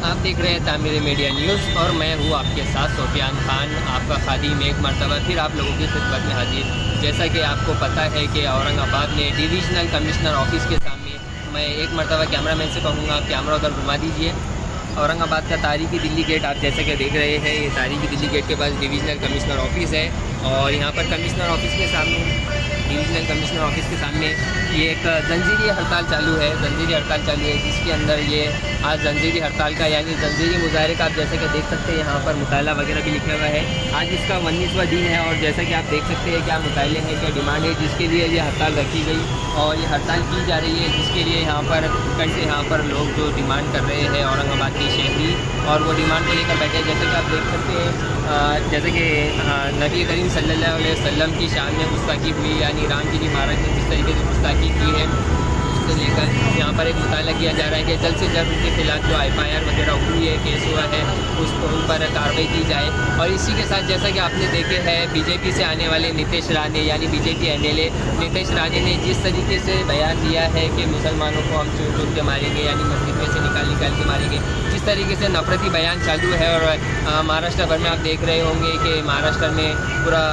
आप देख रहे हैं तामीर मीडिया न्यूज़ और मैं हूँ आपके साथ सोफियान खान, आपका खादिम एक मरतबा फिर आप लोगों की खिदमत में हाजिर। जैसा कि आपको पता है कि औरंगाबाद में डिविजनल कमिश्नर ऑफिस के सामने मैं एक मरतबा कैमरामैन से कहूँगा आप कैमरा उधर घुमा दीजिए। औरंगाबाद का तारीखी दिल्ली गेट आप जैसे कि देख रहे हैं, ये तारीखी दिल्ली गेट के पास डिविजनल कमिश्नर ऑफिस है और यहाँ पर कमिश्नर ऑफिस के सामने डिविजनल कमिश्नर ऑफिस के सामने ये एक जंजीरी हड़ताल चालू है। जिसके अंदर ये आज जंजीरी हड़ताल का यानी जंजीरी मुजाहरे का आप जैसे कि देख सकते हैं यहाँ पर मुताला वगैरह भी लिखा हुआ है। आज इसका 19वां दिन है और जैसा कि आप देख सकते हैं क्या मुताले हैं, क्या डिमांड है जिसके लिए ये हड़ताल रखी गई और ये हड़ताल की जा रही है, जिसके लिए यहाँ पर कई से यहाँ पर लोग जो डिमांड कर रहे हैं औरंगाबाद के शहरी और वो डिमांड को लेकर बैठे। जैसे कि आप देख सकते हैं जैसे कि नबी करीम सल्लल्लाहु अलैहि वसल्लम की शान में गुस्ताखी हुई, यानी ईरान की महाराज ने जिस तरीके से गुस्ताखी की है उसको लेकर यहाँ पर एक मुताला किया जा रहा है कि जल्द से जल्द उनके खिलाफ जो FIR वगैरह हुई है, केस हुआ है, उसको उन पर कार्रवाई की जाए। और इसी के साथ जैसा कि आपने देखे हैं बीजेपी से आने वाले नीतीश राणे यानी बीजेपी MLA नीतीश राणे ने जिस तरीके से बयान दिया है कि मुसलमानों को हम चूर चूर के मारेंगे यानी मस्जिद में से निकाल के मारेंगे, जिस तरीके से नफरती बयान चालू है। और महाराष्ट्र भर में आप देख रहे होंगे कि महाराष्ट्र में पूरा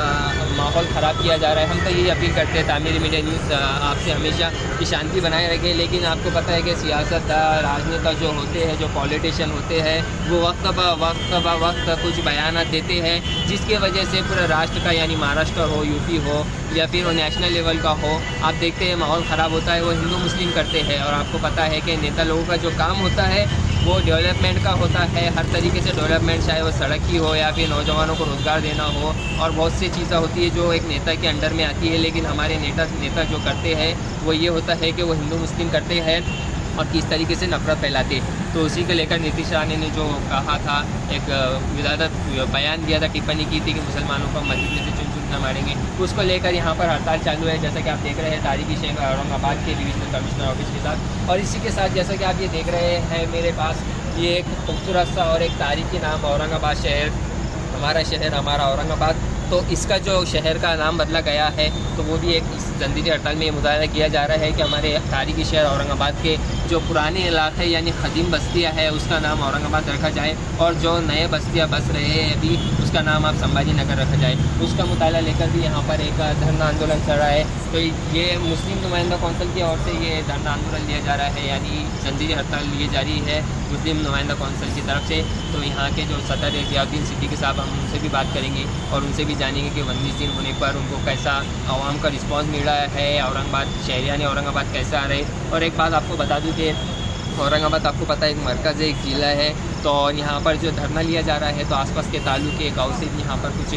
माहौल ख़राब किया जा रहा है। हम तो यही अपील करते हैं तामीर मीडिया न्यूज़ आपसे हमेशा कि शांति बनाए रखें, लेकिन आपको पता है कि सियासतदान राजनेता जो होते हैं, जो पॉलिटिशियन होते हैं, वो वक्त ब वक्त कुछ बयान देते हैं जिसकी वजह से पूरे राष्ट्र का यानी महाराष्ट्र हो, यूपी हो या फिर वो नेशनल लेवल का हो, आप देखते हैं माहौल ख़राब होता है। वो हिंदू मुस्लिम करते हैं और आपको पता है कि नेता लोगों का जो काम होता है वो डेवलपमेंट का होता है, हर तरीके से डेवलपमेंट, चाहे वो सड़क की हो या फिर नौजवानों को रोज़गार देना हो और बहुत सी चीज़ें होती है जो एक नेता के अंडर में आती है। लेकिन हमारे नेता जो करते हैं वो ये होता है कि वो हिंदू मुस्लिम करते हैं और किस तरीके से नफरत फैलाते। तो उसी को लेकर नीतीश राणे ने जो कहा था, एक विवादित बयान दिया था, टिप्पणी की थी कि मुसलमानों को मस्जिद में से चुन चुन मारेंगे, उसको लेकर यहाँ पर हड़ताल चालू है। जैसा कि आप देख रहे हैं तारीखी शहर औरंगाबाद के डिविजनल कमिश्नर ऑफिस के साथ। और इसी के साथ जैसा कि आप ये देख रहे हैं मेरे पास, ये एक खूबसूरत सा और एक तारीखी नाम औरंगाबाद शहर, हमारा औरंगाबाद, तो इसका जो शहर का नाम बदला गया है तो वो भी एक इस जंजीरी हड़ताल में ये मुजाहरा किया जा रहा है कि हमारे तारीखी शहर औरंगाबाद के जो पुराने इलाके यानी कदीम बस्तियाँ है उसका नाम औरंगाबाद रखा जाए और जो नए बस्तियाँ बस रहे हैं अभी उसका नाम आप संभाजी नगर रखा जाए। उसका मुताला लेकर भी यहाँ पर एक धरना आंदोलन चल रहा है। तो ये मुस्लिम नुमाइंदा कौंसिल की ओर से ये धरना आंदोलन लिया जा रहा है, यानी जंजीरी हड़ताल लिए जा रही है मुस्लिम नुमाइंदा कौंसिल की तरफ से। तो यहाँ के जो सदर है ज़ियाउद्दीन सिद्दीकी साहब, हम उनसे भी बात करेंगे और उनसे भी जानेंगे कि 19 दिन होने पर उनको कैसा आवाम का रिस्पांस मिल रहा है, औरंगाबाद शहरियान औरंगाबाद कैसे आ रहे। और एक बात आपको बता दूं कि औरंगाबाद आपको पता है एक मरकज़ है, एक ज़िला है, तो यहाँ पर जो धरना लिया जा रहा है तो आसपास के तालुके गाँव से भी यहाँ पर कुछ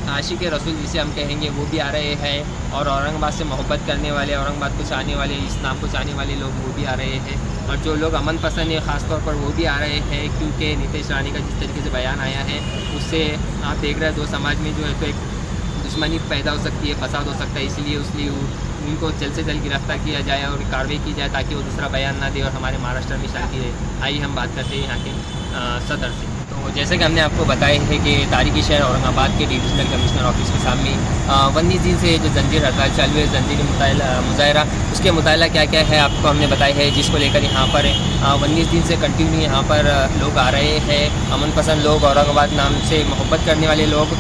आशिक रसूल जिसे हम कहेंगे वो भी आ रहे हैं और औरंगाबाद से मोहब्बत करने वाले, औरंगाबाद को चाहने वाले, इस्लाम को चाहने वाले लोग वो भी आ रहे हैं और जो लोग अमन पसंद है ख़ासतौर पर वो भी आ रहे हैं, क्योंकि नीतीश राणे का जिस तरीके से बयान आया है उससे आप देख रहे हैं दो समाज में जो है तो एक दुश्मनी पैदा हो सकती है, फसाद हो सकता है। इसलिए उनको जल्द से जल्द गिरफ्तार किया जाए और कार्रवाई की जाए ताकि वो दूसरा बयान ना दे और हमारे महाराष्ट्र में शांति रहे। आइए हम बात करते हैं यहाँ के सदर से। तो जैसे कि हमने आपको बताया है कि तारीखी शहर औरंगाबाद के डिविजनल कमिश्नर ऑफिस के सामने 19 दिन से जो जंजीर हड़ताल चालू है, जंजीरी मुजाहरा, उसके मुताला क्या क्या है आपको हमने बताया है, जिसको लेकर यहाँ पर 19 दिन से कंटिन्यू यहाँ पर लोग आ रहे हैं। अमन पसंद लोग, औरंगाबाद नाम से मोहब्बत करने वाले लोग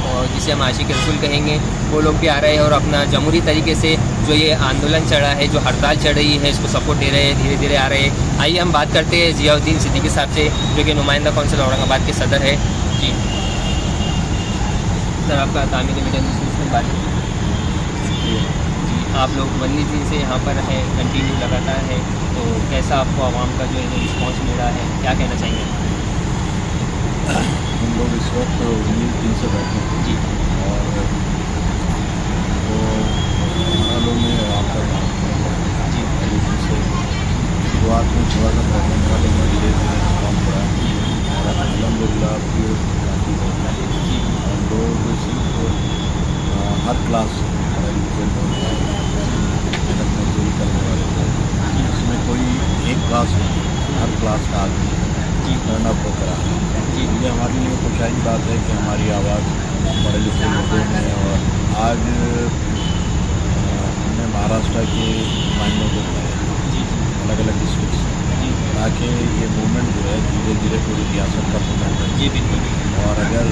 और जिसे हम आशिक रसूल कहेंगे वो लोग भी आ रहे हैं और अपना जमहूरी तरीके से जो ये आंदोलन चढ़ा है, जो हड़ताल चढ़ रही है, इसको सपोर्ट दे रहे हैं, धीरे धीरे आ रहे हैं। आइए हम बात करते हैं ज़ियाउद्दीन सिद्दीकी साहब से जो कि नुमाइंदा कौंसिल औरंगाबाद के सदर है। जी सर, आपका तामीर मीडिया न्यूज़ में बात जी, आप लोग 19 दिन से यहाँ पर हैं, कंटिन्यू लगातार है, तो कैसा आपको आवाम का जो है रिस्पॉन्स मिल रहा है, क्या कहना चाहेंगे? हम लोग इस वक्त 19 दिन से बैठे हैं जी और तो लोगों में आपका जी से शुरुआत में थोड़ा सा प्रॉब्लम था, लेकिन धीरे धीरे रिस्पॉन्स बढ़ा और अल्हम्दुलिल्लाह फिर काफ़ी जी हम लोग सिर्फ हर क्लास मजदूरी करने वाले थे, इसमें कोई एक क्लास नहीं, हर क्लास का आदमी जी टर्न अप होकर आ रहा है। जी ये हमारे लिए खुशहाली बात है कि हमारी आवाज़ पढ़े लिखे लोगों में, और आज हमने महाराष्ट्र के नुमाइंदों को बुलाया जी अलग अलग डिस्ट्रिक्ट से, ताकि ये मूवमेंट धीरे धीरे पूरी रियासत का मूवमेंट है। जी बिल्कुल। और अगर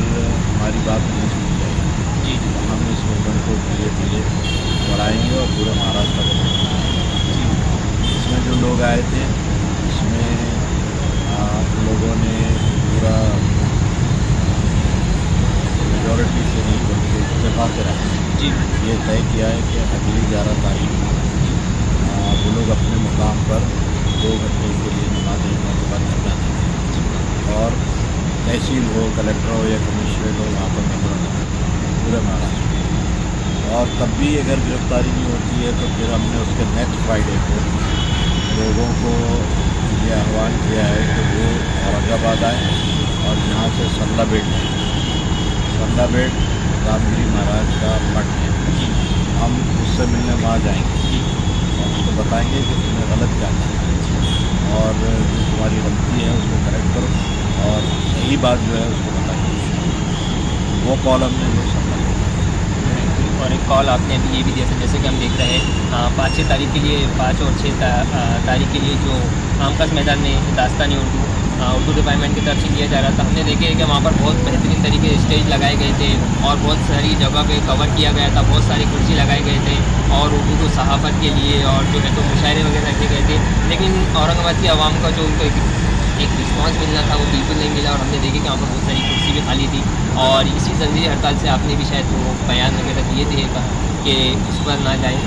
हमारी बात नहीं सुनी जाएगी जी जी तो हम इस मूवमेंट को धीरे धीरे बढ़ाएंगे और पूरे महाराष्ट्र का मूवमेंट। इसमें जो लोग आए थे इसमें लोगों ने पूरा मेजॉरिटी से नहीं बल्कि इत्तेफाक से रखा जी ये तय किया है कि अगली 11 तारीख वो लोग अपने मुकाम पर 2 घंटे के लिए नमाज पढ़ने के बाद धरना देंगे और तहसील हो, कलेक्टर हो या कमिश्नरेट हो, वहाँ पर धरना पूरे महाराष्ट्र। और तब भी अगर गिरफ्तारी नहीं होती है तो फिर हमने उसके नेक्स्ट फ्राइडे को लोगों को ये आह्वान किया है कि वो औरंगाबाद आए और यहाँ से सल्लाबेट सल्लाबेट रामगिरी महाराज का मठ है, हम उससे मिलने वहाँ जाएंगे और उसको बताएंगे कि तुम्हें गलत क्या है और जो तुम्हारी गलती है उसको करेक्ट करो और सही बात जो है उसको बताइए। वो कॉल हमने वो समझा। और एक कॉल आपने अभी ये भी दिया था, जैसे कि हम देख रहे हैं 5-6 तारीख के लिए 5 और 6 तारीख के लिए जो आमखास मैदान में दास्तानी उर्दू डिपार्टमेंट की तरफ से किया जा रहा था, हमने देखे कि वहाँ पर बहुत बेहतरीन तरीके से स्टेज लगाए गए थे और बहुत सारी जगह पे कवर किया गया था, बहुत सारी कुर्सी लगाए गए थे और उर्दू को सहाफ़त के लिए और जो है तो मुशायरे वगैरह रखे गए थे। लेकिन औरंगाबाद की आवाम का जो उनको एक रिस्पांस मिलना था वो बिल्कुल नहीं मिला और हमने देखे कि वहाँ पर बहुत सारी कुर्सी भी खाली थी। और इसी जंजीर हड़ताल से आपने भी शायद वो बयान वगैरह दिए थे कि उस पर ना जाएँ,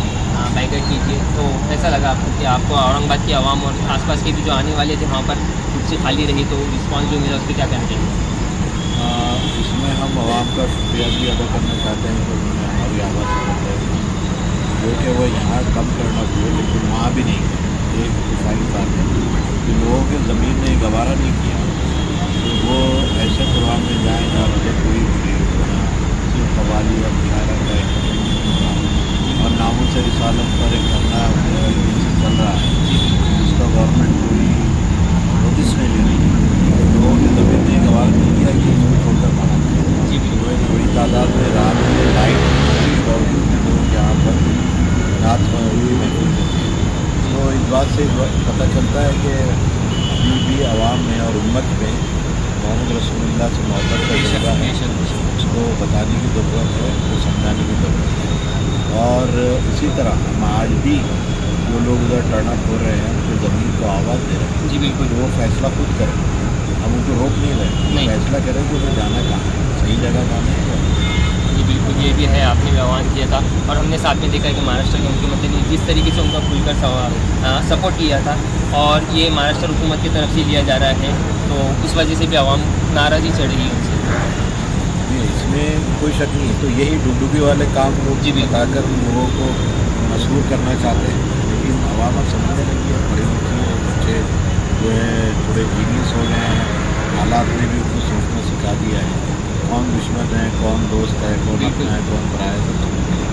बाइकआउट कीजिए। तो कैसा लगा आपको कि आपको औरंगाबाद की आवाम और आसपास के भी जो आने वाले थे वहाँ पर कुर्सी खाली रही, तो रिस्पांस जो मिला उस पर क्या कहना चाहिए? इसमें हम आवाम का शुक्रिया भी अदा करना चाहते हैं कि उन्होंने हमारी आवाज़ सुनी, जो कि वो यहाँ कम करना चाहिए लेकिन वहाँ भी नहीं गए। एक सारी बात है कि लोगों के ज़मीन ने गवारा नहीं किया तो वो ऐसे प्रोग्राम में जाएँ जहाँ मतलब कोई सिर्फ कवाली और मुशायरा का और नामों से रिसालत पर एक धरना चल रहा है जिसका गवर्नमेंट कोई नोटिस नहीं ले रही है। लोगों की ज़मीन ने गवार नहीं किया कि इसको छोड़कर माना जाए। जी लोग बड़ी तादाद में रात में लाइट के बावजूद भी लोग यहाँ पर रात महफिल करते हैं। तो इस बात से पता चलता है कि अभी भी आवाम में और उम्मत में मोहम्मद रसूलुल्लाह से मोहब्बत का जज्बा है, उसको बताने की ज़रूरत है, उसको समझाने की ज़रूरत है। और इसी तरह हम आज भी जो लोग उधर टर्न अप हो रहे हैं उनकी ज़मीन को आवाज़ दे रहे हैं। जी बिल्कुल। वो फैसला खुद करें, हम उनको रोक नहीं रहे, नहीं। फैसला करें कि उन्हें जाना कहाँ है, सही जगह जाना है। जी बिल्कुल, ये भी है, आपने भी आह्वान किया था और हमने साथ में देखा है कि महाराष्ट्र की हुकूमत ने जिस तरीके से उनका खुलकर सपोर्ट किया था और ये महाराष्ट्र हुकूमत की तरफ से लिया जा रहा है, तो उस वजह से भी आवाम नाराज़ी चढ़ रही है उनसे। इसमें कोई शक नहीं है। तो यही डुगडुगी वाले काम लोग जी बिल्कुल। बताकर लोगों को मशहूर करना चाहते हैं, लेकिन आवाम अब समझने लगी है, पढ़ी लिखी है, बच्चे जो है थोड़े जीनियस हो गए हैं, हालात ने भी उनको सोचना सिखा दिया है, कौन दुश्मन है, कौन दोस्त है, कौन अपना है, कौन पराया है, सब समझने लगी है।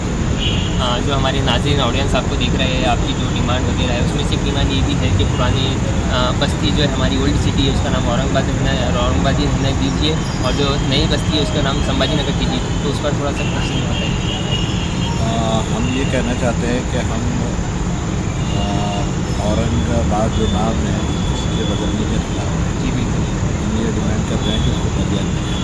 जो हमारे नाज़रीन ऑडियंस आपको देख रहे हैं, आपकी जो डिमांड वगैरह है उसमें से एक डिमांड ये भी है कि पुरानी बस्ती जो है हमारी ओल्ड सिटी है उसका नाम औरंगाबादी रहने दीजिए और जो नई बस्ती है उसका नाम संभाजी नगर कीजिए, तो उस पर थोड़ा सा क्वेश्चन बताइए। हम ये कहना चाहते हैं कि हम औरंगाबाद जो नाम है इसके बदलने के खिलाफ हैं। जी बिल्कुल। हम ये डिमांड कर रहे हैं कि उसको बदला जाए।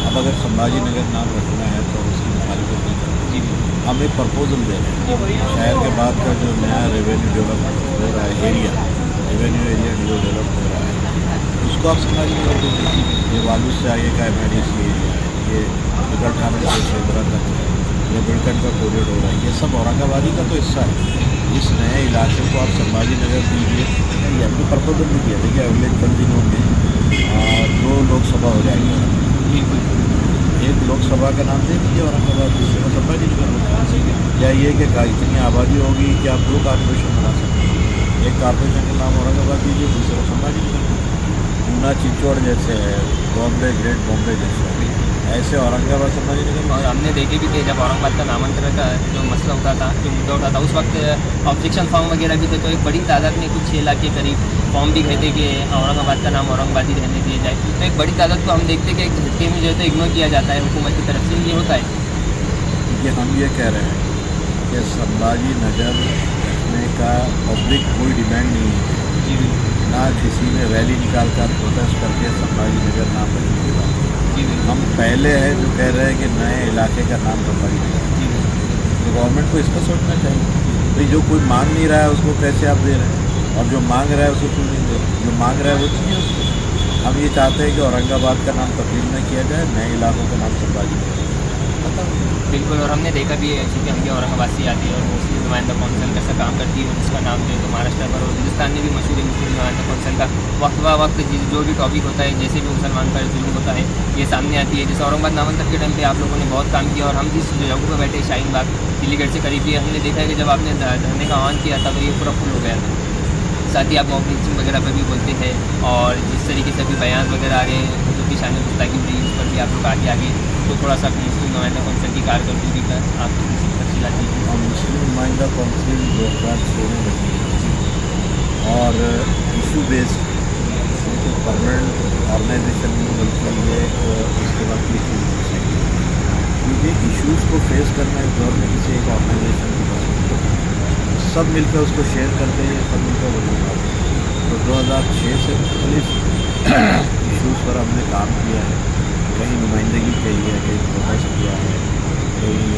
अब अगर संभाजी नगर नाम रखना है तो उसकी मुखालिफत नहीं करें। जी हम एक प्रपोजल दे रहे हैं, शहर के बाद का जो नया रेवेन्यू डेवलप हो रहा है रेवेन्यू एरिया जो डेवलप हो रहा है उसको आप संभाजी नगर दे दीजिए। ये वालू से आगे का MIDC एरिया है, ये निकलठाना से शेदरा तक है, ये बिल्डकंड का कॉरिडोर है, ये सब औरंगाबादी का तो हिस्सा है। इस नए इलाके को आप संभाजी नगर दीजिए। ये हमने प्रपोजल भी दिया। देखिए अगले चंद दिनों में 2 लोकसभा हो जाएगी। एक लोकसभा का नाम दे दीजिए औरंगाबाद, दूसरे को संभाजी नगर। या ये कि इतनी आबादी होगी कि आप 2 कॉर्पोरेशन बना सकते हैं। एक कॉर्पोरेशन का नाम औरंगाबाद दीजिए, दूसरे को संभाजी नगर। पूना चित्तौड़ जैसे है, बॉम्बे ग्रेट बॉम्बे जैसे है, ऐसे औरंगाबाद संभाजी नगर। और हमने देखे भी थे जब औरंगाबाद का नामांतरण का जो मसला उठा था, जो मुद्दा उठा था, उस वक्त ऑब्जेक्शन फॉर्म वगैरह भी थे, तो एक बड़ी तादाद में कुछ 6 लाख के करीब फॉर्म भी गए थे कि औरंगाबाद का नाम औरंगाबादी रहने दिया जाए। तो एक बड़ी तादाद को हम देखते कि एक झटके में जो है तो इग्नोर किया जाता है हुकूमत की तरफ से, ये होता है। ये हम ये कह रहे हैं कि संभाजी नगर रखने का पब्लिक कोई डिमांड नहीं है। जी बिल्कुल। ना किसी ने रैली निकाल कर प्रोटेस्ट करके संभाजी नगर नाम बदलने की बात। जी बिल्कुल। हम पहले हैं जो कह रहे हैं कि नए इलाके का नाम संभाजी नगर। जी बिल्कुल। तो गवर्नमेंट को इसका सोचना चाहिए भाई, जो कोई मांग नहीं रहा है उसको कैसे आप दे रहे हैं, और जो मांग रहा है उसको क्यों नहीं दे रहे। जो मांग रहा है वो चाहिए उसको। हम ये चाहते हैं कि औरंगाबाद का नाम तब्दील न किया जाए, नए इलाकों का नाम संभाजी नगर। बिल्कुल, और हमने देखा भी है चूँकि हम भी औरंगाबाद से आती है और मुस्लिम नुमाइंदा कौंसिल कैसा काम करती है, उसका नाम जो है तो महाराष्ट्र पर और हिंदुस्तान में भी मशहूर है मुस्लिम नुमाइंदा कौंसिल का। वक्त ब वक्त जो भी टॉपिक होता है, जैसे भी मुसलमान पर जुल्म होता है, ये सामने आती है। जैसे औरंगाबाद नामांकन के टाइम पे आप लोगों ने बहुत काम किया, और हम जिस जगह पर बैठे शाहीन बाग दिल्ली गेट से करीब ही, हमने देखा है कि जब आपने धरने का आह्वान किया था तो ये पूरा फुल हो गया था। साथ ही आप मॉक लिंचिंग वगैरह पर भी बोलते हैं, और जिस तरीके से अभी बयान वगैरह आ रहे हैं जो कि शान गुस्ताखी हुई, उस पर भी आप लोग आगे तो थोड़ा सा मुस्लिम नुमाइंदा कौंसिल की कारकर्दगी का आप किसी तफसीलात दीजिए। और मुस्लिम नुमाइंदा कौंसिल 2016 में बनी और इशू बेस्ड उनको परमानेंट ऑर्गेनाइजेशन में, बल्कि ये इसके बाद क्योंकि इश्यूज़ को फेस करना इस दौर में किसी एक ऑर्गेनाइजेशन की पसंद, सब मिलकर उसको शेयर करते हैं, सब मिलकर बदलना। तो 2006 से मुख्तलिफ इश्यूज़ पर हमने काम किया है, कहीं नुमाइंदगी की है, कहीं प्रोटेस्ट किया है, कहीं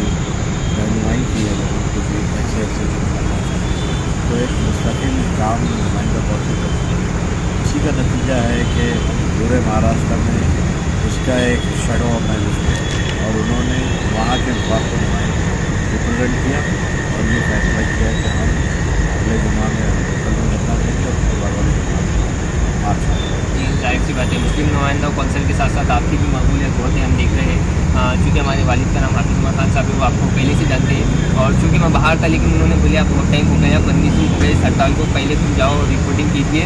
रहनुमाई की है लोगों को भी ऐसे ऐसे जो करना चाहिए। तो एक मुस्तकिल काम नुमाइंदा कौंसिल करती है। इसी का नतीजा है कि पूरे महाराष्ट्र में उसका एक शैडो ऑर्गेनाइजेशन है, और उन्होंने वहाँ के वक्त को रिप्रेजेंट किया और ये फैसला किया कि हम अगले जुम्मा में कल में धरना देंगे और उसके बाद वाले जुम्मा में मार्च करेंगे। जी, जाहिर सी बात है, मुस्लिम नुमाइंदा कौंसिल के साथ साथ आपकी भी मकबूलियत बहुत है, हम देख रहे हैं। चूँकि हमारे वालिद का नाम हाफिज़ उमर खान साहब है, वो आपको पहले से जानते हैं, और चूँकि मैं बाहर था लेकिन उन्होंने बोला बहुत टाइम हो गया, 15 दिन हो गए इस हड़ताल को, पहले तुम जाओ और रिपोर्टिंग कीजिए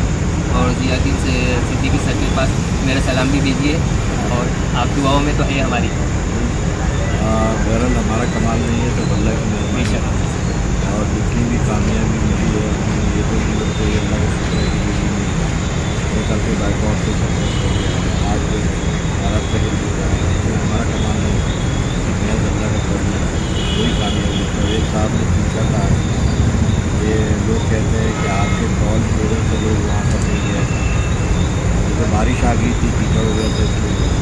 और जियादीन से सिद्दीकी सर के पास मेरा सलाम भी भेजिए, और आप दुआओं में तो है हमारी। बहरहाल हमारा कमाल नहीं है, तो अल्लाह की मेहरबानी है, और जितनी भी कामयाबी मिली है ये तो नहीं लगता है, अल्लाह का शुक्र है कि ये करके बाइकआउट से सक्सेस हो गया, आज महाराष्ट्र के लिए तो हमारा कमाल नहीं है, महज अल्लाह का फर्ज है, वही कामयाबी। तो एक साहब ने पूछा था, ये लोग कहते हैं कि आपके कॉल की वजह से लोग वहाँ पर नहीं गए, जैसे बारिश आ गई थी, कीचड़ हो गया था इसलिए।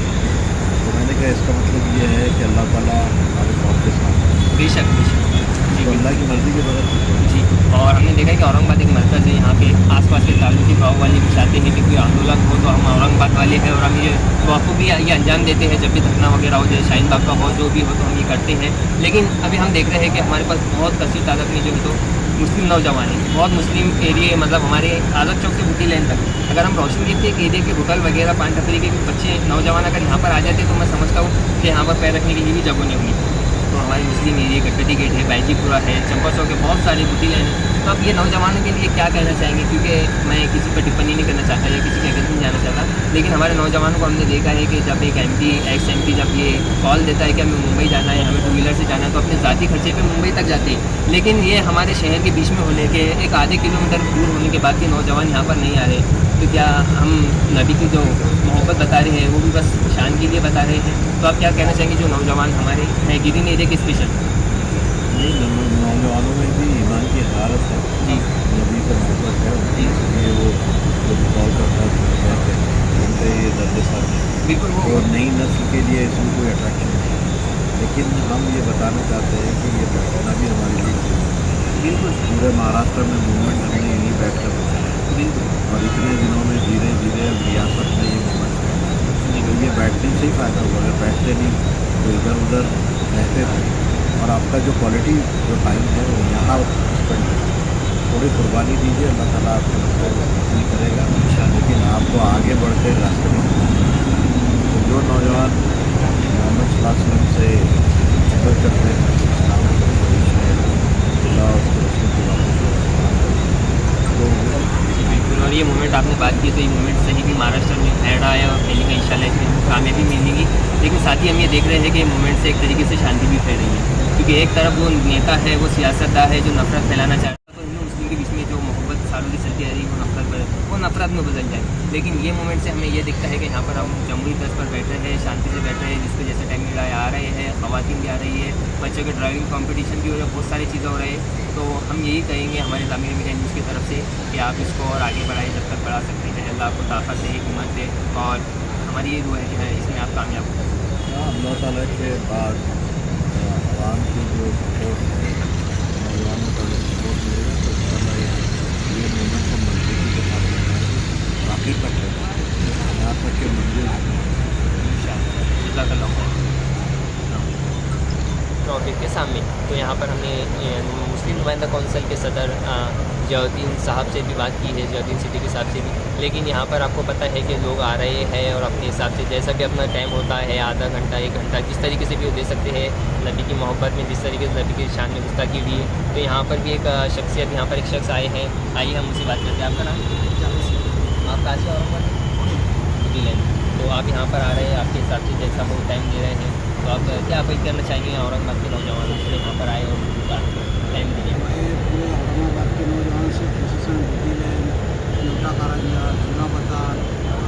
तो मैंने कहा इसका मतलब ये है कि अल्लाह ताला हमारे कौम के साथ है। बेशक बेशक जी, तो अल्लाह की मर्ज़ी के बगैर कुछ नहीं। जी। और हमने देखा है कि औरंगाबाद एक मरकज़ है, यहाँ पे आसपास के ताल्लुकी गाँव वाले भी चाहते हैं कि कोई आंदोलन हो तो हम औरंगाबाद वाले हैं, और हम ये बखूबी ये अंजाम देते हैं। जब भी धरना वगैरह हो जाए, शाहीन बाग का हो, जो भी हो, तो हम ये करते हैं। लेकिन अभी हम देख रहे हैं कि हमारे पास बहुत कसीर तादाद में जो है तो मुस्लिम नौजवान हैं, बहुत मुस्लिम एरिए, मतलब हमारे आज़ाद चौक से बुटी लाइन तक अगर हम रोशन देखते हैं कि एरिए के होटल वगैरह पान टपरी के बच्चे नौजवान अगर यहाँ पर आ जाते तो मैं समझता हूँ कि यहाँ पर पैर रखने के लिए भी जगह नहीं होगी। तो हमारे मुस्लिम एरिए गटगटी गेट है, बैजीपुरा है, चंपा चौक है, बहुत सारी बुटी लाइन है। तो अब ये नौजवानों के लिए क्या कहना चाहेंगे, क्योंकि मैं किसी पर टिप्पणी नहीं करना चाहता या किसी के अगेंस्ट नहीं जाना चाहता, लेकिन हमारे नौजवानों को हमने देखा है कि जब एक एक्स एम पी जब ये कॉल देता है कि हमें मुंबई जाना है, हमें 2 व्हीलर से जाना है, तो अपने ज़ाती खर्चे पे मुंबई तक जाते हैं। लेकिन ये हमारे शहर के बीच में होने के एक आधे किलोमीटर दूर होने के बाद के नौजवान यहाँ पर नहीं आ रहे, तो क्या हम नबी की जो मोहब्बत बता रहे हैं वो भी बस शान के लिए बता रहे हैं? तो आप क्या कहना चाहेंगे जो नौजवान हमारे हैं गिरिन एरिया के स्पेशल? नहीं, नौजवानों में भी ईमान की हरारत है जी नबी से मोहब्बत है, इसलिए वो जो कॉल करता है उनका ये दर्द सर है। बिल्कुल। तो नई नस्ल के लिए इसमें कोई अट्रैक्शन नहीं है, लेकिन हम ये बताना चाहते हैं कि ये बैठना भी हमारे लिए बिल्कुल पूरे महाराष्ट्र में मूवमेंट हमने यहीं बैठ कर बताया है, बिल्कुल और इतने दिनों में धीरे धीरे रियासत में ये मूवमेंट है। तो ये बैठने से ही फ़ायदा हुआ, अगर बैठते नहीं तो इधर उधर रहते थे, और आपका जो क्वालिटी जो टाइम है वो यहाँ स्पेंड करें, थोड़ी कुर्बानी दीजिए, अल्लाह ताला आपका मसला नहीं करेगा, लेकिन आपको आगे बढ़ के रास्ते में तो जो नौजवान मोहम्मद सल्लल्लाहु अलैहि वसल्लम से सफ़र करते हैं, बिल्कुल। और ये मूवमेंट आपने बात की, तो ये मूवमेंट सही भी महाराष्ट्र में फैल रहा है और फैलेगा इंशाल्लाह, इसमें कामयाबी मिलेगी। लेकिन साथ ही हम ये देख रहे हैं कि मूवमेंट से एक तरीके से शांति भी फैल रही है, क्योंकि एक तरफ वो नेता है, वो सियासतदार है जो नफरत फैलाना चाहता है, तो हिंदू मुस्लिम के बीच में जो मोहब्बत सालों की चलती आ रही है वो नफरत नफरत में बदल जाए। लेकिन ये मोमेंट से हमें ये दिखता है कि यहाँ पर हम जमहूरी तर्ज पर बैठ रहे हैं, शांति से बैठ रहे हैं, जिसको जैसे टाइम मिला है आ रहे हैं, ख़वातीन भी आ रही है, बच्चों के ड्राइविंग कंपटीशन भी हो रहा है, बहुत सारी चीज़ें हो रही है। तो हम यही कहेंगे हमारे तामीर मीडिया न्यूज़ की तरफ से कि आप इसको और आगे बढ़ाएं, जब तक बढ़ा सकते हैं। अल्लाह आपको ताकत दे, हिम्मत दे, और हमारी ये दुआ है कि इसमें आप कामयाब हो। अल्लाह ताला के बाद आवाम की जो सपोर्ट है, नौजवानों का जो सपोर्ट मिलेगा तो इंशाल्लाह ये मूवमेंट को मजबूती के साथ बनाएंगे, आखिर तक रहेगा, यहाँ तक के मंजिल इंशाअल्लाह ट्रॉफिक के सामने। तो यहाँ पर हमने मुस्लिम नुमाइंदा कौंसिल के सदर जयाउद्दीन साहब से भी बात की है, जयाउद्दीन सिद्दीकी साहब से भी। लेकिन यहाँ पर आपको पता है कि लोग आ रहे हैं और अपने हिसाब से जैसा भी अपना टाइम होता है, आधा घंटा 1 घंटा जिस तरीके से भी वो दे सकते हैं, नबी की मोहब्बत में जिस तरीके से नबी की शान में गुस्ताखी हुई है। तो यहाँ पर भी एक शख्सियत, यहाँ पर एक शख्स आए हैं, आइए हम उनसे बात करते हैं। आपका नाम? आप कहाँ से और तो आप यहाँ पर आ रहे हैं, आपके हिसाब से जैसा वो टाइम दे रहे हैं, तो आप क्या अपील करना चाहेंगे औरंगाबाद के नौजवानों से यहाँ पर आए और उनका टाइम दिए? पूरे औरंगाबाद के नौजवान से प्रशासन नोटा कारंजा, जूना बाजार,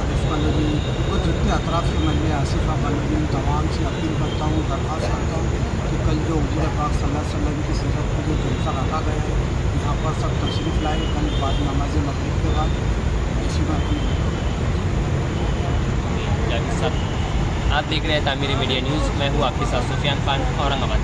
आरिफ कॉलोनी और जितने अतराफ़ के महल्ले आसिफा कॉलोनी, तमाम से अपील करता हूँ, दरख्वास्त करता हूँ कि कल जो हुज़ूर पाक सल्लल्लाहु अलैहि वसल्लम की सीरत को जो जलसा रखा गया है, यहाँ पर सब तशरीफ़ लाए कल बाद नमाज मगरिब के बाद। इसी में अपील आप देख रहे हैं तामीर मीडिया न्यूज़। मैं हूँ आपके साथ सुफियान खान, औरंगाबाद।